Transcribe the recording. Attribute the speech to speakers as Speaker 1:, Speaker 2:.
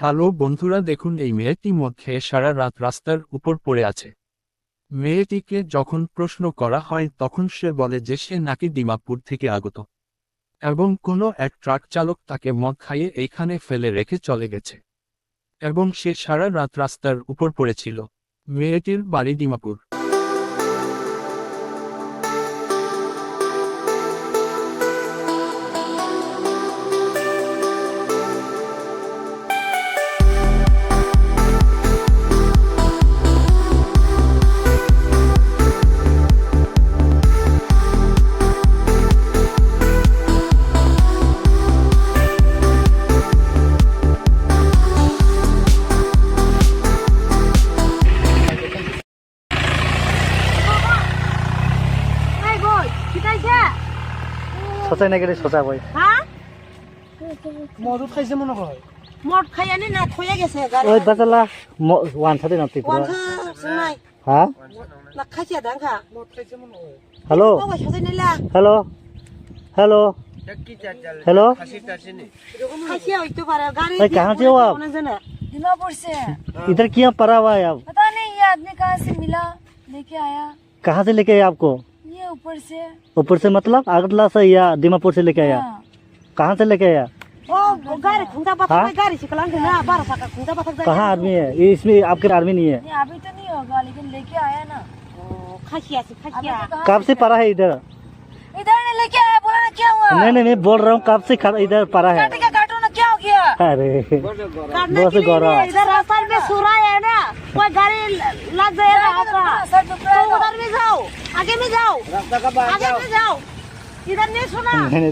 Speaker 1: Hello বন্ধুরা, দেখুন এই মেয়েটি মধ্যে সারা রাত রাস্তার উপর পড়ে আছে। মেয়েটিকে যখন প্রশ্ন করা হয় তখন সে বলে যে সে নাকি ডিমাপুর থেকে আগত এবং কোনো এক ট্রাক চালক তাকে মদ খাইয়ে এইখানে ফেলে রেখে চলে গেছে এবং সে সারা রাত রাস্তার উপর পড়েছিল। মেয়েটির বাড়ি ডিমাপুর।
Speaker 2: সচাই নাকি রে সচা কই
Speaker 3: হ্যাঁ
Speaker 2: মদ খাইছে মনে হয়
Speaker 3: মদ খাই আনি না থইয়া গেছে গাড়ি
Speaker 2: ওই বাজালা ওয়ান সাথে নাতি পুরো
Speaker 3: ওয়ানসা নাই
Speaker 2: হ্যাঁ
Speaker 3: না খাইছে দাঙ্গা
Speaker 2: মদ খাইছে মনে হয় হ্যালো
Speaker 3: ও সাথে নিলা
Speaker 2: হ্যালো হ্যালো हेलो
Speaker 3: खाइसे होइतो पारे गाड़ी
Speaker 2: भाई कहाँ से हो आप?
Speaker 4: दिमापुर से है।
Speaker 2: इधर क्यों पड़ा हुआ है आप?
Speaker 4: पता नहीं ये आदमी कहाँ से मिला लेके आया।
Speaker 2: कहाँ से लेके आया आपको?
Speaker 4: ये ऊपर से।
Speaker 2: ऊपर से मतलब अगरतला से या दीमापुर से लेके आया?
Speaker 4: हाँ।
Speaker 2: कहाँ से लेके आया?
Speaker 3: ओ गाड़ी खुंगा
Speaker 2: हाँ?
Speaker 3: पत्थर गाड़ी सिकलांग ना 12 साका खुंगा पत्थर
Speaker 2: कहाँ आदमी है ये? इसमें आपके आदमी नहीं है?
Speaker 4: नहीं अभी तो नहीं होगा लेकिन लेके आया ना।
Speaker 3: खासिया से
Speaker 4: अभी
Speaker 3: खासिया
Speaker 4: तो कहाँ
Speaker 2: कब से पड़ा है इधर?
Speaker 4: इधर ने लेके आया बोला ना क्या हुआ?
Speaker 2: नहीं नहीं मैं बोल रहा हूँ कब से इधर पड़ा है?
Speaker 4: काटे का काटो ना क्या हो गया?
Speaker 2: अरे
Speaker 3: करने
Speaker 2: बहुत
Speaker 3: के
Speaker 2: गौरव
Speaker 3: लिए इधर रास्ता में सुरा है ना कोई गाड़ी लग जाएगा आपका
Speaker 4: सर टुकड़ा
Speaker 3: तो उधर में जाओ आगे में जाओ आगे में जाओ इधर नहीं सुना
Speaker 2: नहीं